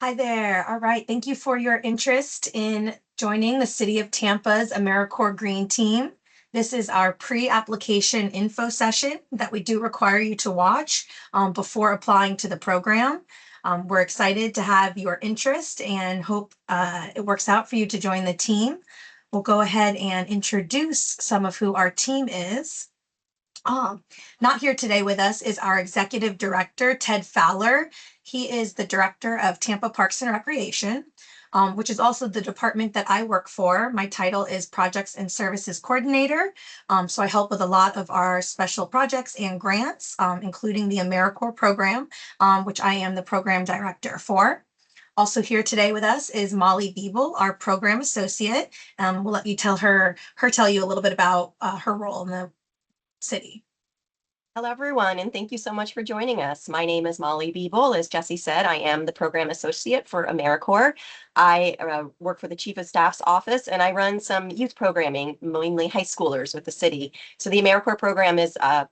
Hi there. All right. Thank you for your interest in joining the City of Tampa's AmeriCorps Green Team. This is our pre-application info session that we do require you to watch before applying to the program. We're excited to have your interest and hope it works out for you to join the team. We'll go ahead and introduce some of who our team is. Not here today with us is our executive director, Ted Fowler. He is the director of Tampa Parks and Recreation, which is also the department that I work for. My title is Projects and Services Coordinator. So I help with a lot of our special projects and grants, including the AmeriCorps program, which I am the program director for. Also here today with us is Molly Biebel, our program associate. We'll let you tell you a little bit about her role in the city. Hello, everyone, and thank you so much for joining us. My name is Molly Biebel. As Jesse said, I am the program associate for AmeriCorps. I work for the Chief of Staff's office, and I run some youth programming, mainly high schoolers with the city. So the AmeriCorps program is a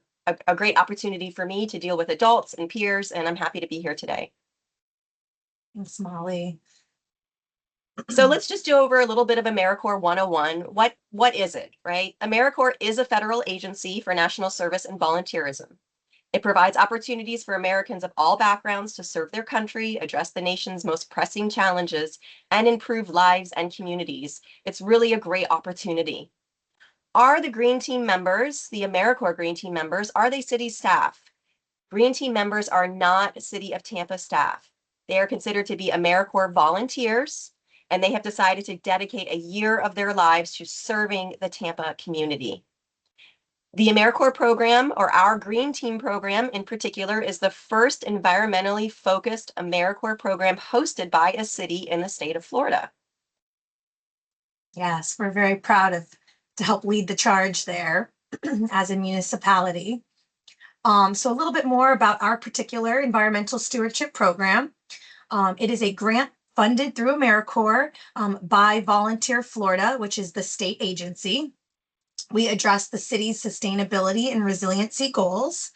great opportunity for me to deal with adults and peers, and I'm happy to be here today. Thanks, Molly. So let's just do over a little bit of AmeriCorps 101. What is it, right? AmeriCorps is a federal agency for national service and volunteerism. It provides opportunities for Americans of all backgrounds to serve their country, address the nation's most pressing challenges, and improve lives and communities. It's really a great opportunity. Are the Green Team members, the AmeriCorps Green Team members, are they city staff? Green Team members are not City of Tampa staff. They are considered to be AmeriCorps volunteers, and they have decided to dedicate a year of their lives to serving the Tampa community. The AmeriCorps program, or our Green Team program in particular, is the first environmentally focused AmeriCorps program hosted by a city in the state of Florida. Yes, we're very proud to help lead the charge there as a municipality. So a little bit more about our particular environmental stewardship program. It is a grant funded through AmeriCorps by Volunteer Florida, which is the state agency. We address the city's sustainability and resiliency goals.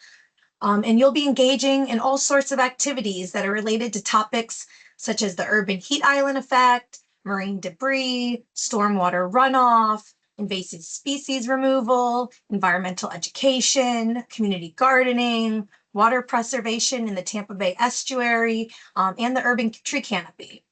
And you'll be engaging in all sorts of activities that are related to topics such as the urban heat island effect, marine debris, stormwater runoff, invasive species removal, environmental education, community gardening, water preservation in the Tampa Bay estuary, and the urban tree canopy.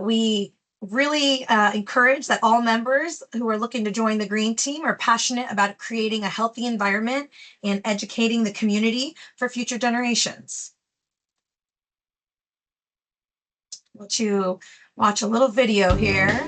We really encourage that all members who are looking to join the Green Team are passionate about creating a healthy environment and educating the community for future generations. Let you watch a little video here.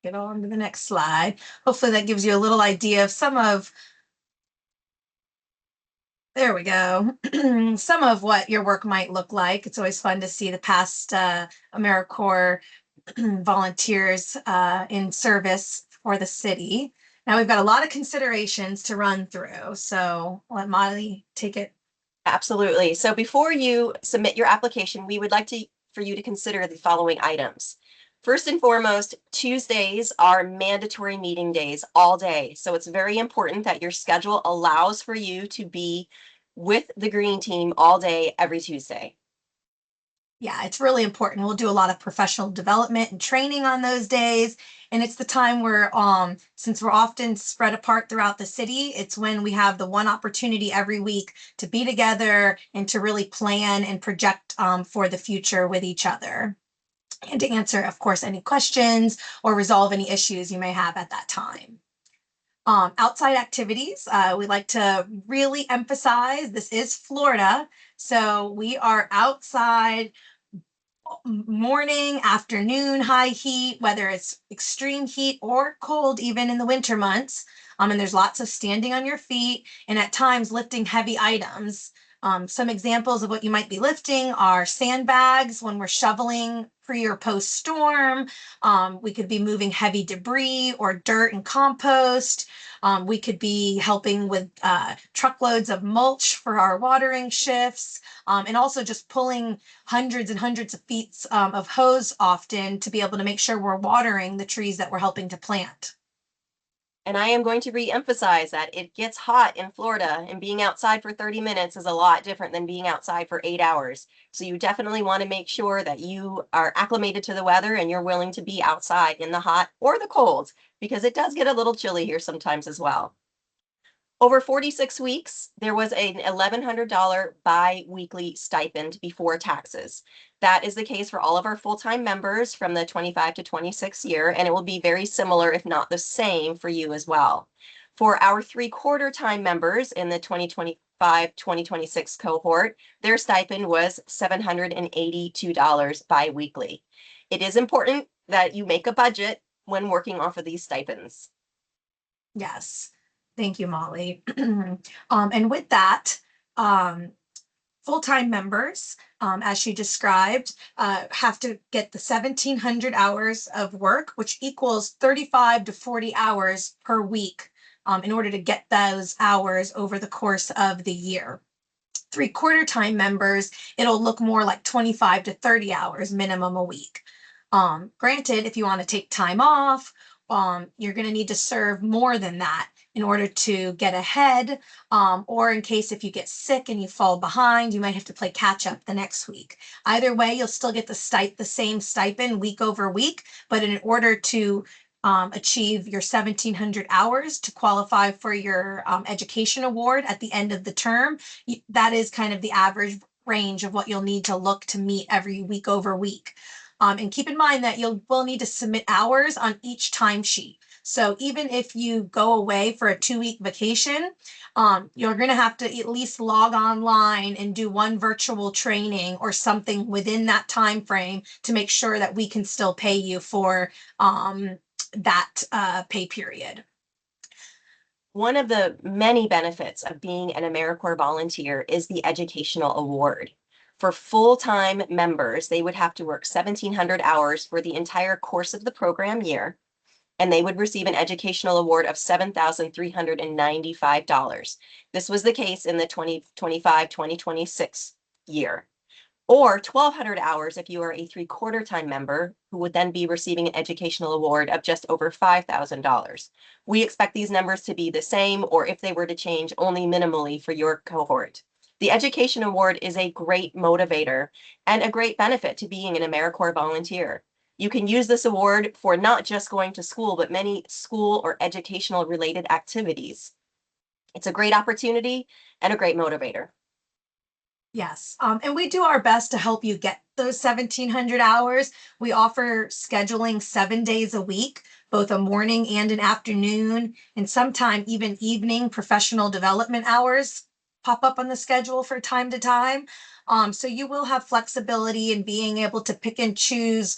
Get on to the next slide. Hopefully that gives you a little idea of there we go, some of what your work might look like. It's always fun to see the past AmeriCorps volunteers in service for the city. Now we've got a lot of considerations to run through, so I'll let Molly take it. Absolutely. So before you submit your application, we would like for you to consider the following items. First and foremost, Tuesdays are mandatory meeting days all day. So it's very important that your schedule allows for you to be with the Green Team all day, every Tuesday. Yeah, it's really important. We'll do a lot of professional development and training on those days. And it's the time where, since we're often spread apart throughout the city, it's when we have the one opportunity every week to be together and to really plan and project for the future with each other. And to answer, of course, any questions or resolve any issues you may have at that time. Outside activities, we like to really emphasize this is Florida. So we are outside morning, afternoon, high heat, whether it's extreme heat or cold, even in the winter months. And there's lots of standing on your feet and at times lifting heavy items. Some examples of what you might be lifting are sandbags when we're shoveling pre or post storm. We could be moving heavy debris or dirt and compost. We could be helping with truckloads of mulch for our watering shifts, and also just pulling hundreds and hundreds of feet of hose often to be able to make sure we're watering the trees that we're helping to plant. And I am going to re-emphasize that it gets hot in Florida, and being outside for 30 minutes is a lot different than being outside for 8 hours. So you definitely want to make sure that you are acclimated to the weather and you're willing to be outside in the hot or the cold, because it does get a little chilly here sometimes as well. Over 46 weeks, there was an $1,100 bi-weekly stipend before taxes. That is the case for all of our full-time members from the 25 to 26 year, and it will be very similar, if not the same, for you as well. For our 3/4 time members in the 2025-2026 cohort, their stipend was $782 bi-weekly. It is important that you make a budget when working off of these stipends. Yes. Thank you, Molly. And with that, full-time members, as she described, have to get the 1,700 hours of work, which equals 35 to 40 hours per week, in order to get those hours over the course of the year. 3/4 time members, it'll look more like 25 to 30 hours minimum a week. Granted, if you want to take time off, you're going to need to serve more than that in order to get ahead, or in case if you get sick and you fall behind, you might have to play catch up the next week. Either way, you'll still get the same stipend week over week, but in order to achieve your 1,700 hours to qualify for your education award at the end of the term, that is kind of the average range of what you'll need to look to meet every week over week. And keep in mind that you will need to submit hours on each timesheet. So even if you go away for a 2-week vacation, you're going to have to at least log online and do one virtual training or something within that time frame to make sure that we can still pay you for that pay period. One of the many benefits of being an AmeriCorps volunteer is the educational award. For full-time members, they would have to work 1,700 hours for the entire course of the program year, and they would receive an educational award of $7,395. This was the case in the 2025-2026 year. Or 1,200 hours if you are a 3/4 time member, who would then be receiving an educational award of just over $5,000. We expect these numbers to be the same, or if they were to change, only minimally for your cohort. The Education Award is a great motivator and a great benefit to being an AmeriCorps volunteer. You can use this award for not just going to school, but many school or educational related activities. It's a great opportunity and a great motivator. Yes. And we do our best to help you get those 1,700 hours. We offer scheduling 7 days a week, both a morning and an afternoon, and sometime even evening professional development hours pop up on the schedule from time to time. So you will have flexibility in being able to pick and choose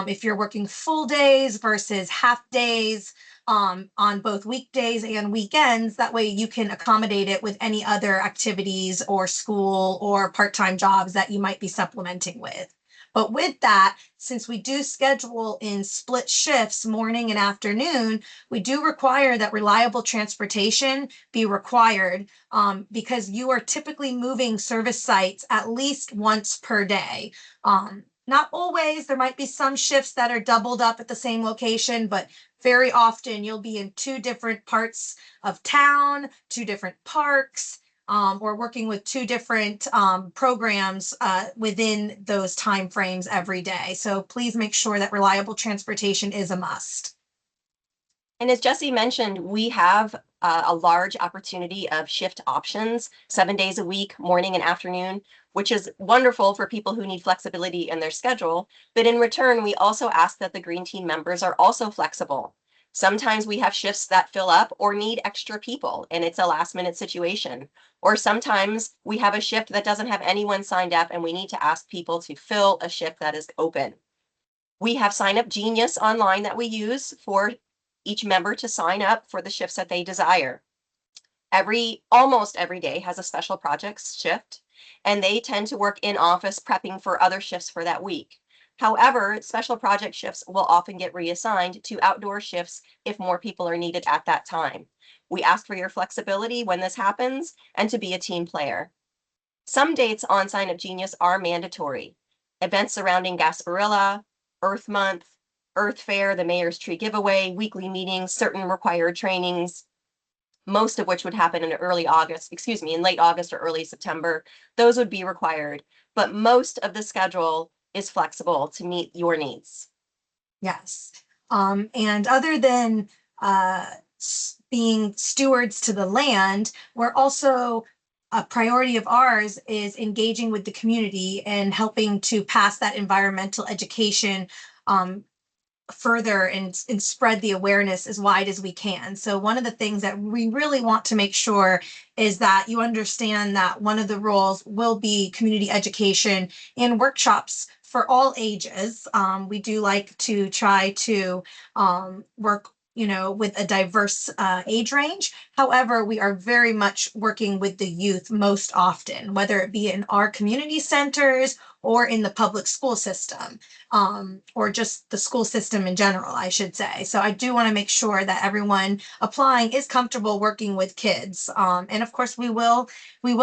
if you're working full days versus half days, on both weekdays and weekends. That way you can accommodate it with any other activities or school or part-time jobs that you might be supplementing with. But with that, since we do schedule in split shifts, morning and afternoon, we do require that reliable transportation be required, because you are typically moving service sites at least once per day. Not always, there might be some shifts that are doubled up at the same location, but very often you'll be in 2 different parts of town, 2 different parks, or working with 2 different programs within those time frames every day. So please make sure that reliable transportation is a must. And as Jesse mentioned, we have a large opportunity of shift options, 7 days a week, morning and afternoon, which is wonderful for people who need flexibility in their schedule. But in return, we also ask that the Green Team members are also flexible. Sometimes we have shifts that fill up or need extra people, and it's a last-minute situation. Or sometimes we have a shift that doesn't have anyone signed up, and we need to ask people to fill a shift that is open. We have Sign Up Genius online that we use for each member to sign up for the shifts that they desire. Almost every day has a special projects shift. and they tend to work in office prepping for other shifts for that week. However, special project shifts will often get reassigned to outdoor shifts if more people are needed at that time. We ask for your flexibility when this happens and to be a team player. Some dates on Sign Up Genius are mandatory. Events surrounding Gasparilla, Earth Month, Earth Fair, the Mayor's Tree Giveaway, weekly meetings, certain required trainings, most of which would happen in in late August or early September. Those would be required, but most of the schedule is flexible to meet your needs. Yes. And other than being stewards to the land, we're also a priority of ours is engaging with the community and helping to pass that environmental education further and spread the awareness as wide as we can. So one of the things that we really want to make sure is that you understand that one of the roles will be community education and workshops for all ages. We do like to try to work with a diverse age range. However, we are very much working with the youth most often, whether it be in our community centers or in the public school system, or just the school system in general, I should say. So I do want to make sure that everyone applying is comfortable working with kids. And of course, we will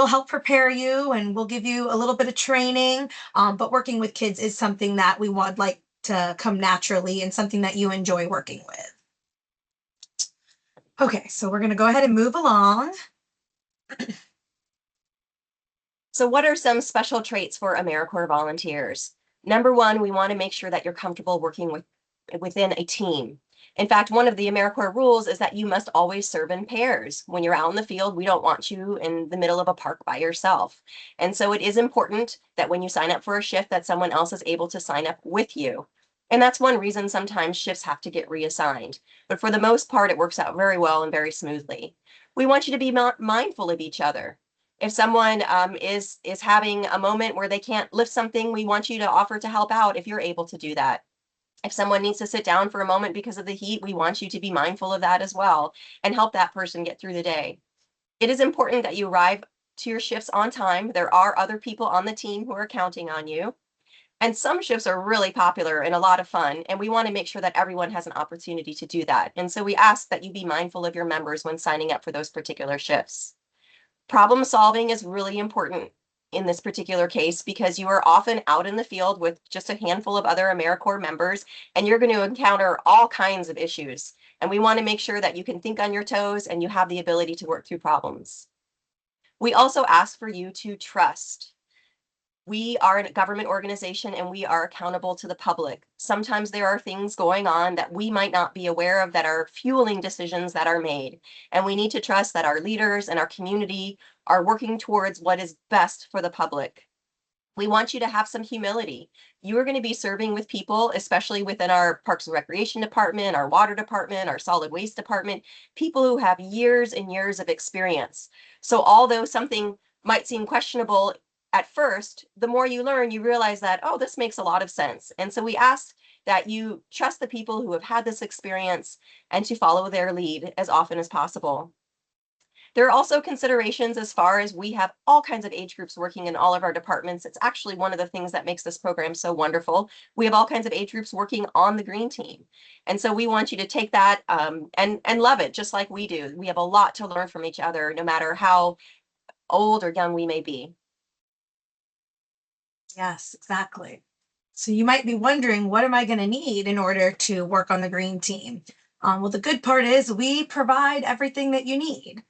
help prepare you and we'll give you a little bit of training. But working with kids is something that we would like to come naturally and something that you enjoy working with. Okay, so we're going to go ahead and move along. So what are some special traits for AmeriCorps volunteers? Number one, we want to make sure that you're comfortable working within a team. In fact, one of the AmeriCorps rules is that you must always serve in pairs. When you're out in the field, we don't want you in the middle of a park by yourself. And so it is important that when you sign up for a shift that someone else is able to sign up with you. And that's one reason sometimes shifts have to get reassigned. But for the most part, it works out very well and very smoothly. We want you to be mindful of each other. If someone is having a moment where they can't lift something, we want you to offer to help out if you're able to do that. If someone needs to sit down for a moment because of the heat, we want you to be mindful of that as well and help that person get through the day. It is important that you arrive to your shifts on time. There are other people on the team who are counting on you. And some shifts are really popular and a lot of fun, and we want to make sure that everyone has an opportunity to do that. And so we ask that you be mindful of your members when signing up for those particular shifts. Problem solving is really important in this particular case because you are often out in the field with just a handful of other AmeriCorps members, and you're going to encounter all kinds of issues. And we want to make sure that you can think on your toes and you have the ability to work through problems. We also ask for you to trust. We are a government organization and we are accountable to the public. Sometimes there are things going on that we might not be aware of that are fueling decisions that are made. And we need to trust that our leaders and our community are working towards what is best for the public. We want you to have some humility. You are going to be serving with people, especially within our Parks and Recreation Department, our Water Department, our Solid Waste Department, people who have years and years of experience. So although something might seem questionable at first, the more you learn, you realize that, oh, this makes a lot of sense. And so we ask that you trust the people who have had this experience and to follow their lead as often as possible. There are also considerations as far as we have all kinds of age groups working in all of our departments. It's actually one of the things that makes this program so wonderful. We have all kinds of age groups working on the green team. And so we want you to take that and love it just like we do. We have a lot to learn from each other, no matter how old or young we may be. Yes, exactly. So you might be wondering, what am I going to need in order to work on the green team? Well, the good part is we provide everything that you need.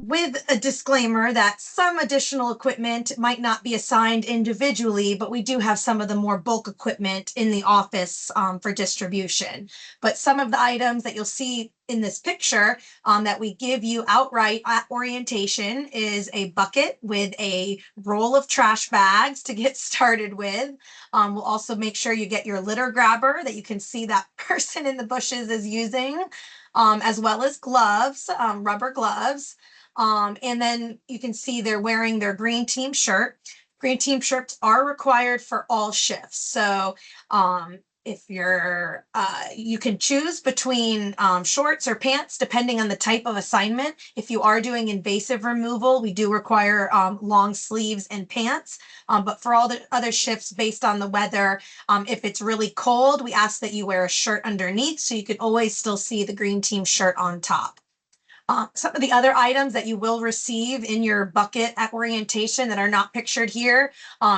With a disclaimer that some additional equipment might not be assigned individually, but we do have some of the more bulk equipment in the office for distribution. But some of the items that you'll see in this picture that we give you outright at orientation is a bucket with a roll of trash bags to get started with. We'll also make sure you get your litter grabber that you can see that person in the bushes is using, as well as gloves, rubber gloves. And then you can see they're wearing their green team shirt. Green team shirts are required for all shifts. So if you're, you can choose between shorts or pants depending on the type of assignment. If you are doing invasive removal, we do require long sleeves and pants. But for all the other shifts based on the weather, if it's really cold, we ask that you wear a shirt underneath so you can always still see the green team shirt on top. Some of the other items that you will receive in your bucket at orientation that are not pictured here,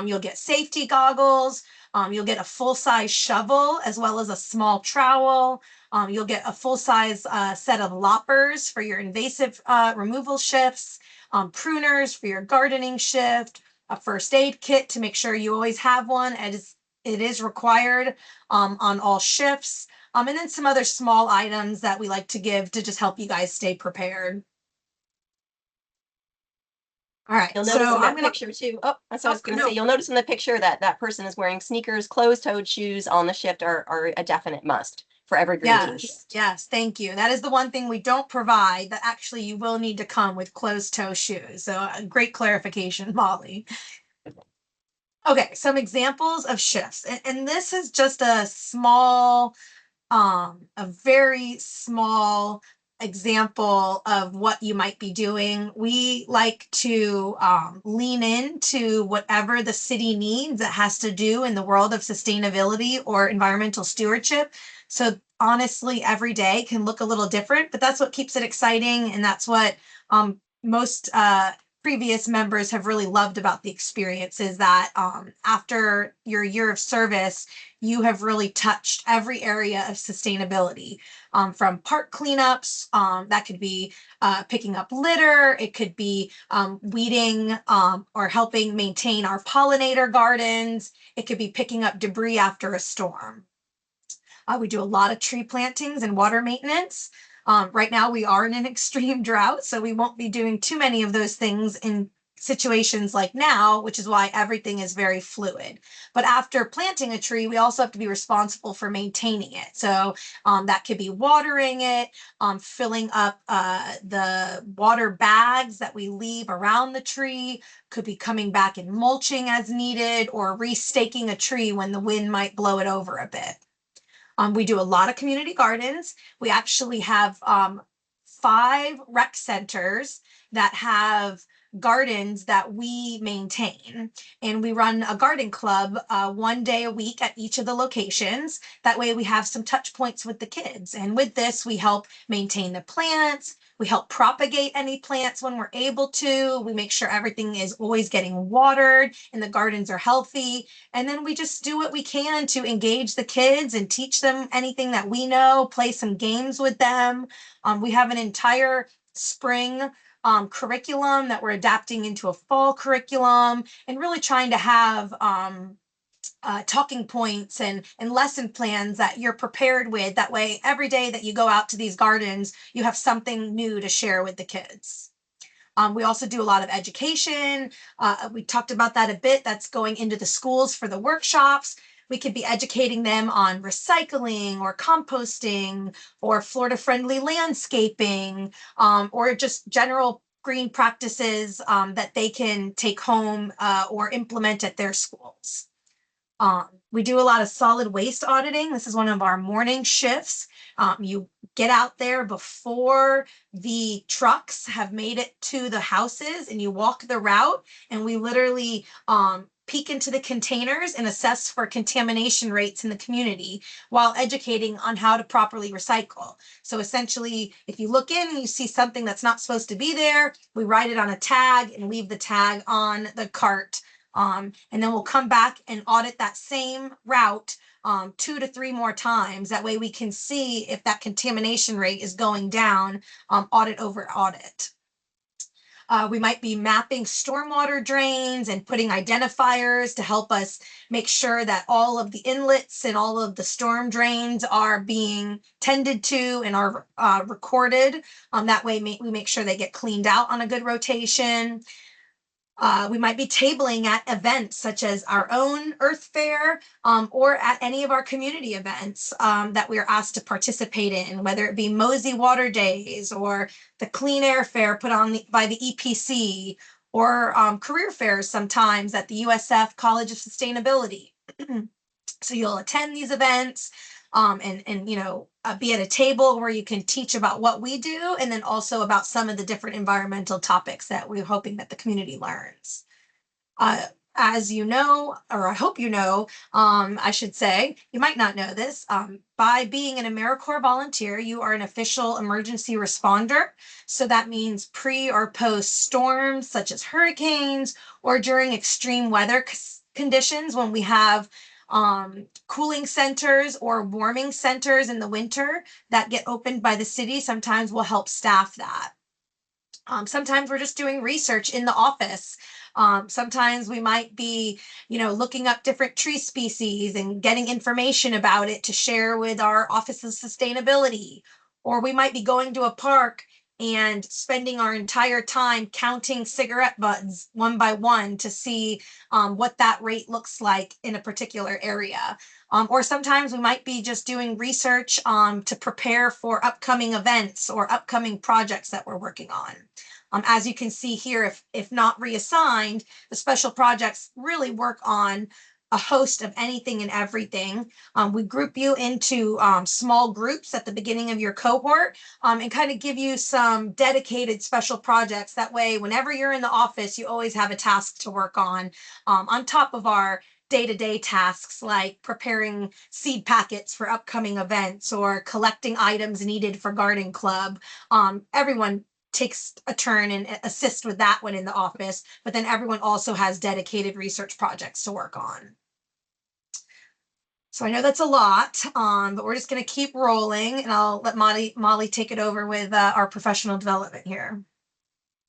you'll get safety goggles, you'll get a full-size shovel as well as a small trowel. You'll get a full-size set of loppers for your invasive removal shifts, pruners for your gardening shift, a first aid kit to make sure you always have one as it is required on all shifts. And then some other small items that we like to give to just help you guys stay prepared. All right, You'll so notice in I'm that gonna, picture too. Oh, that's what I was going to no. say. You'll notice in the picture that that person is wearing sneakers, closed-toed shoes on the shift are a definite must for every green team shift. Yes, thank you. That is the one thing we don't provide that actually you will need to come with closed toe shoes. So great clarification, Molly. Okay, some examples of shifts. And this is just a small, a very small example of what you might be doing. We like to lean into whatever the city needs that has to do in the world of sustainability or environmental stewardship. So honestly, every day can look a little different, but that's what keeps it exciting. And that's what most previous members have really loved about the experience is that after your year of service, you have really touched every area of sustainability, from park cleanups. That could be picking up litter. It could be weeding or helping maintain our pollinator gardens. It could be picking up debris after a storm. We do a lot of tree plantings and water maintenance. Right now, we are in an extreme drought, so we won't be doing too many of those things in situations like now, which is why everything is very fluid. But after planting a tree, we also have to be responsible for maintaining it. So that could be watering it, filling up the water bags that we leave around the tree, could be coming back and mulching as needed, or restaking a tree when the wind might blow it over a bit. We do a lot of community gardens. We actually have 5 rec centers that have gardens that we maintain. And we run a garden club 1 day a week at each of the locations. That way we have some touch points with the kids. And with this, we help maintain the plants. We help propagate any plants when we're able to. We make sure everything is always getting watered and the gardens are healthy. And then we just do what we can to engage the kids and teach them anything that we know, play some games with them. We have an entire spring curriculum that we're adapting into a fall curriculum and really trying to have talking points and lesson plans that you're prepared with. That way, every day that you go out to these gardens, you have something new to share with the kids. We also do a lot of education. We talked about that a bit. That's going into the schools for the workshops. We could be educating them on recycling or composting or Florida-friendly landscaping, or just general green practices that they can take home or implement at their schools. We do a lot of solid waste auditing. This is one of our morning shifts. You get out there before the trucks have made it to the houses and you walk the route, and we literally peek into the containers and assess for contamination rates in the community while educating on how to properly recycle. So essentially, if you look in and you see something that's not supposed to be there, we write it on a tag and leave the tag on the cart. And then we'll come back and audit that same route 2 to 3 more times. That way we can see if that contamination rate is going down, audit over audit. We might be mapping stormwater drains and putting identifiers to help us make sure that all of the inlets and all of the storm drains are being tended to and are recorded. That way we make sure they get cleaned out on a good rotation. We might be tabling at events such as our own Earth Fair, or at any of our community events that we are asked to participate in, whether it be Mosey Water Days or the Clean Air Fair put on by the EPC, or career fairs sometimes at the USF College of Sustainability. So you'll attend these events, and be at a table where you can teach about what we do, and then also about some of the different environmental topics that we're hoping that the community learns. Uh, as you know, or I hope you know, I should say, you might not know this. By being an AmeriCorps volunteer, you are an official emergency responder. So that means pre or post storms such as hurricanes or during extreme weather conditions when we have cooling centers or warming centers in the winter that get opened by the city. Sometimes we'll help staff that. Sometimes we're just doing research in the office. Sometimes we might be, looking up different tree species and getting information about it to share with our Office of Sustainability. Or we might be going to a park and spending our entire time counting cigarette butts one by one to see what that rate looks like in a particular area. Or sometimes we might be just doing research to prepare for upcoming events or upcoming projects that we're working on. As you can see here, if not reassigned, the special projects really work on a host of anything and everything. We group you into small groups at the beginning of your cohort and kind of give you some dedicated special projects. That way, whenever you're in the office, you always have a task to work on top of our day-to-day tasks like preparing seed packets for upcoming events or collecting items needed for garden club. Everyone takes a turn and assist with that one in the office, but then everyone also has dedicated research projects to work on. So I know that's a lot, but we're just going to keep rolling, and I'll let Molly take it over with our professional development here.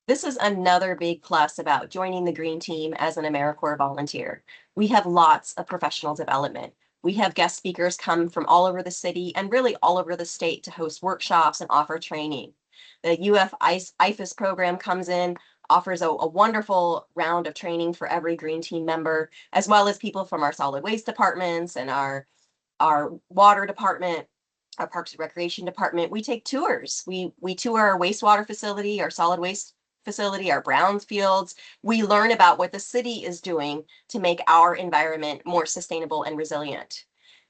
This is another big plus about joining the Green Team as an AmeriCorps volunteer. We have lots of professional development. We have guest speakers come from all over the city and really all over the state to host workshops and offer training. The UF IFAS program comes in, offers a wonderful round of training for every Green Team member, as well as people from our solid waste departments and our water department, our Parks and Recreation department. We take tours. We tour our wastewater facility, our solid waste facility, our brownfields. We learn about what the city is doing to make our environment more sustainable and resilient.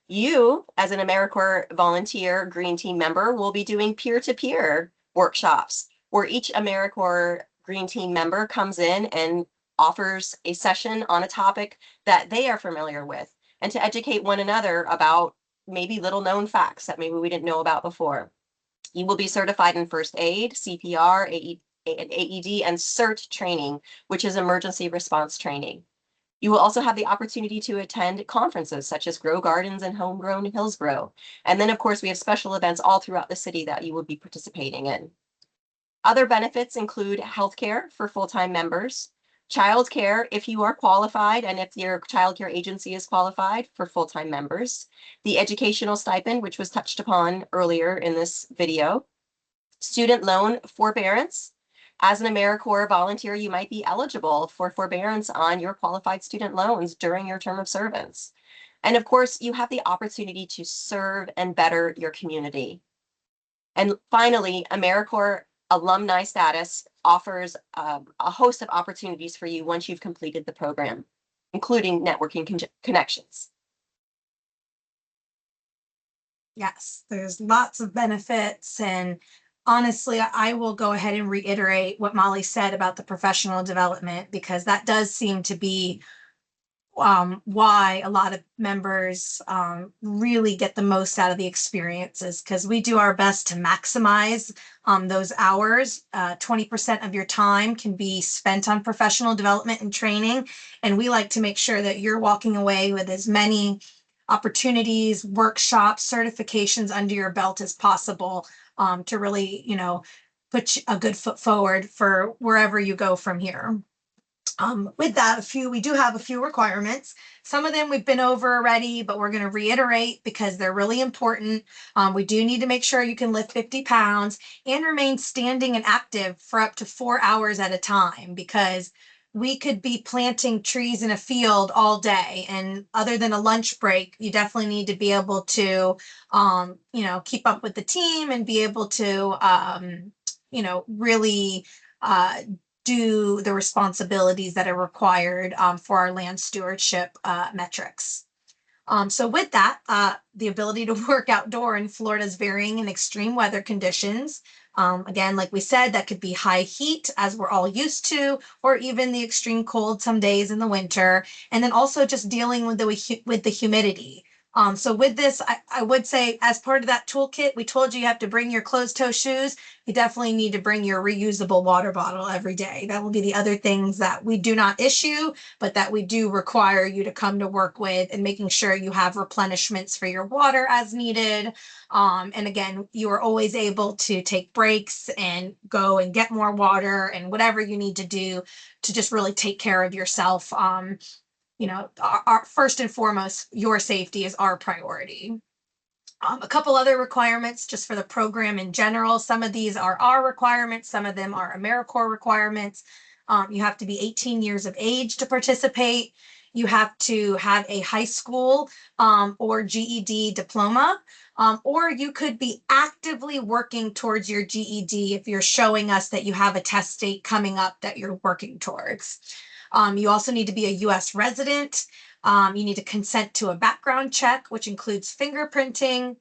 You, as an AmeriCorps volunteer Green Team member, will be doing peer-to-peer workshops where each AmeriCorps Green Team member comes in and offers a session on a topic that they are familiar with, and to educate one another about maybe little known facts that maybe we didn't know about before. You will be certified in first aid, CPR, AED, and CERT training, which is emergency response training. You will also have the opportunity to attend conferences such as Grow Gardens and Homegrown Hillsborough. And then, of course, we have special events all throughout the city that you will be participating in. Other benefits include healthcare for full-time members, childcare if you are qualified and if your childcare agency is qualified for full-time members, the educational stipend, which was touched upon earlier in this video, student loan forbearance. As an AmeriCorps volunteer, you might be eligible for forbearance on your qualified student loans during your term of service. And of course, you have the opportunity to serve and better your community. And finally, AmeriCorps alumni status offers a host of opportunities for you once you've completed the program, including networking connections. Yes, there's lots of benefits, and honestly, I will go ahead and reiterate what Molly said about the professional development, because that does seem to be why a lot of members really get the most out of the experiences, because we do our best to maximize those hours. 20% of your time can be spent on professional development and training, and we like to make sure that you're walking away with as many opportunities, workshops, certifications under your belt as possible, to really, put a good foot forward for wherever you go from here. With that, we do have a few requirements. Some of them we've been over already, but we're going to reiterate because they're really important. We do need to make sure you can lift 50 pounds and remain standing and active for up to 4 hours at a time, because we could be planting trees in a field all day, and other than a lunch break, you definitely need to be able to, keep up with the team and be able to, really do the responsibilities that are required for our land stewardship metrics. So with that, the ability to work outdoor in Florida's varying and extreme weather conditions. Again, like we said, that could be high heat, as we're all used to, or even the extreme cold some days in the winter. And then also just dealing with the humidity. So with this, I would say, as part of that toolkit, we told you have to bring your closed-toe shoes. You definitely need to bring your reusable water bottle every day. That will be the other things that we do not issue, but that we do require you to come to work with, and making sure you have replenishments for your water as needed. And again, you are always able to take breaks and go and get more water and whatever you need to do to just really take care of yourself. Our first and foremost, your safety is our priority. A couple other requirements just for the program in general. Some of these are our requirements, some of them are AmeriCorps requirements. You have to be 18 years of age to participate. You have to have a high school or GED diploma, or you could be actively working towards your GED if you're showing us that you have a test date coming up that you're working towards. You also need to be a US resident. You need to consent to a background check, which includes fingerprinting.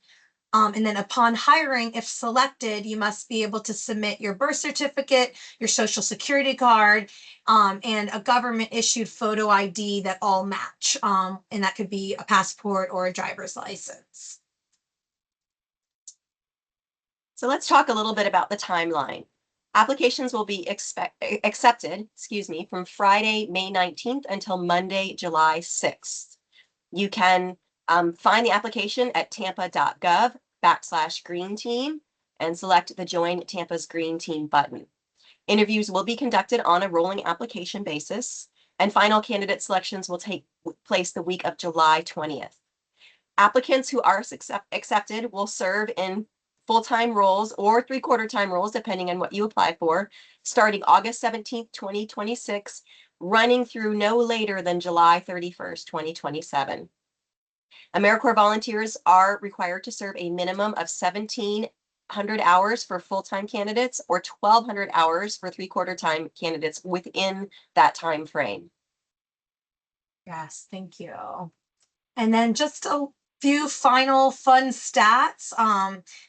And then upon hiring, if selected, you must be able to submit your birth certificate, your social security card, and a government issued photo ID that all match. And that could be a passport or a driver's license. So let's talk a little bit about the timeline. Applications will be accepted, from Friday, May 19th until Monday, July 6th. You can find the application at tampa.gov/green team and select the Join Tampa's Green Team button. Interviews will be conducted on a rolling application basis, and final candidate selections will take place the week of July 20th. Applicants who are accepted will serve in full-time roles or three-quarter-time roles, depending on what you apply for, starting August 17th, 2026, running through no later than July 31st, 2027. AmeriCorps volunteers are required to serve a minimum of 1,700 hours for full-time candidates or 1,200 hours for three-quarter-time candidates within that time frame. Yes, thank you. And then just a few final fun stats.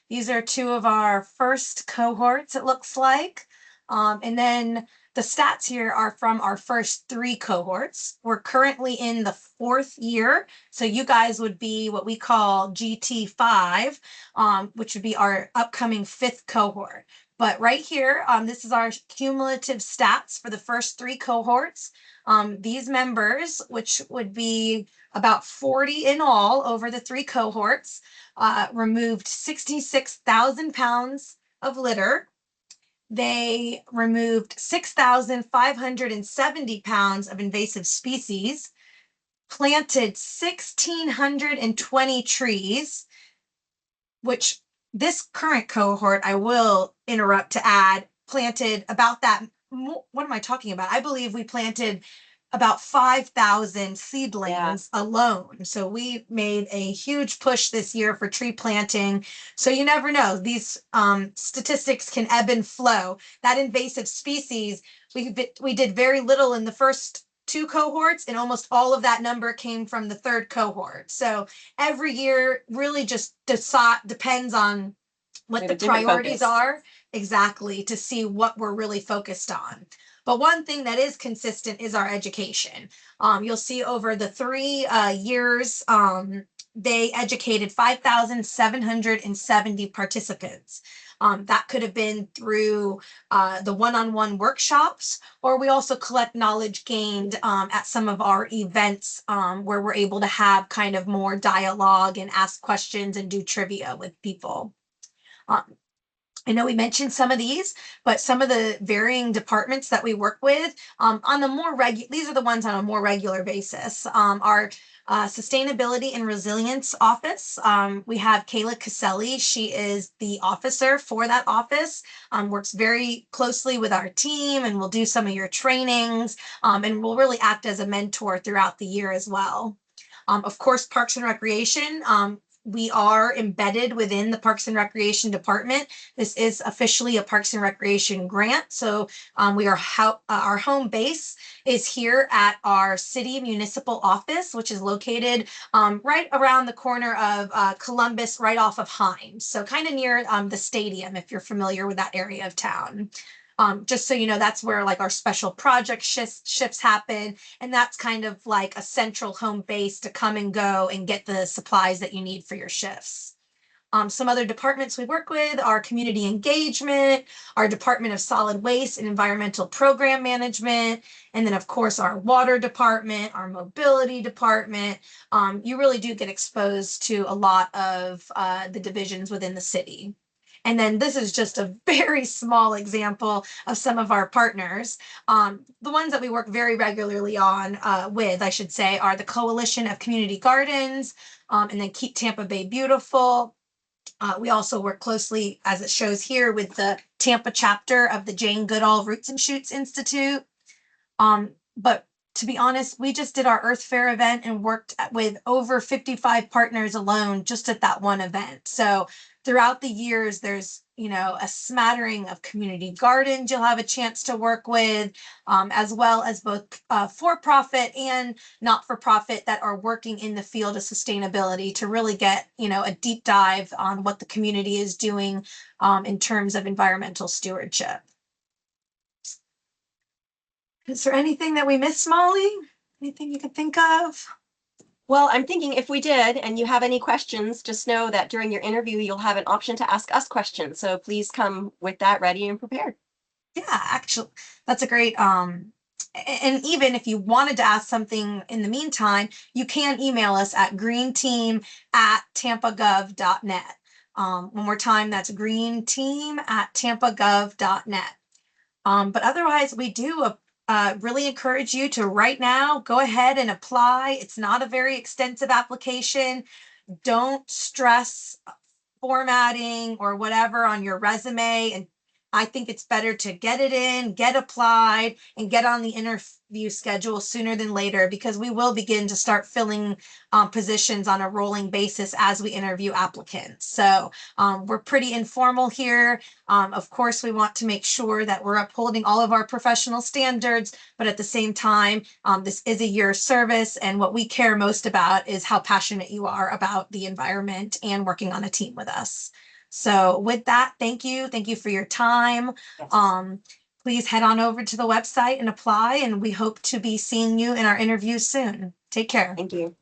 These are two of our first cohorts, it looks like. And then the stats here are from our first three cohorts. We're currently in the fourth year. So you guys would be what we call GT5, which would be our upcoming fifth cohort. But right here, this is our cumulative stats for the first three cohorts. These members, which would be about 40 in all over the three cohorts, removed 66,000 pounds of litter. They removed 6,570 pounds of invasive species, planted 1,620 trees, which this current cohort, I will interrupt to add, planted about that. What am I talking about? I believe we planted about 5,000 seedlings alone. So we made a huge push this year for tree planting. So you never know. These statistics can ebb and flow. That invasive species, we did very little in the first two cohorts, and almost all of that number came from the third cohort. So every year really just depends on what the priorities are, exactly, to see what we're really focused on. But one thing that is consistent is our education. You'll see over the 3 years, they educated 5,770 participants. That could have been through the one-on-one workshops, or we also collect knowledge gained at some of our events where we're able to have kind of more dialogue and ask questions and do trivia with people. I know we mentioned some of these, but some of the varying departments that we work with on the more these are the ones on a more regular basis. Our Sustainability and Resilience Office, we have Kayla Caselli. She is the officer for that office, works very closely with our team, and will do some of your trainings, and will really act as a mentor throughout the year as well. Of course, Parks and Recreation, we are embedded within the Parks and Recreation Department. This is officially a Parks and Recreation grant. So we are our home base is here at our city municipal office, which is located right around the corner of Columbus, right off of Hines. So kind of near the stadium, if you're familiar with that area of town. Just so you know, that's where like our special project shifts happen. And that's kind of like a central home base to come and go and get the supplies that you need for your shifts. Some other departments we work with are community engagement, our Department of Solid Waste and Environmental Program Management, and then of course our water department, our mobility department. You really do get exposed to a lot of the divisions within the city. And then this is just a very small example of some of our partners. The ones that we work very regularly on with, I should say, are the Coalition of Community Gardens, and then Keep Tampa Bay Beautiful. We also work closely, as it shows here, with the Tampa chapter of the Jane Goodall Roots and Shoots Institute. But to be honest, we just did our Earth Fair event and worked with over 55 partners alone just at that one event. So throughout the years, there's, you know, a smattering of community gardens you'll have a chance to work with, as well as both for-profit and not-for-profit that are working in the field of sustainability to really get, you know, a deep dive on what the community is doing in terms of environmental stewardship. Is there anything that we missed, Molly? Anything you can think of? Well, I'm thinking if we did and you have any questions, just know that during your interview, you'll have an option to ask us questions. So please come with that ready and prepared. Yeah, actually, that's a great and even if you wanted to ask something in the meantime, you can email us at greenteam@tampagov.net. One more time, that's greenteam@tampagov.net. But otherwise, we do really encourage you to right now go ahead and apply. It's not a very extensive application. Don't stress formatting or whatever on your resume. And I think it's better to get it in, get applied, and get on the interview schedule sooner than later, because we will begin to start filling positions on a rolling basis as we interview applicants. So we're pretty informal here. Of course, we want to make sure that we're upholding all of our professional standards, but at the same time, this is a year of service, and what we care most about is how passionate you are about the environment and working on a team with us. So with that, thank you. Thank you for your time. Yes. Please head on over to the website and apply, and we hope to be seeing you in our interviews soon. Take care. Thank you.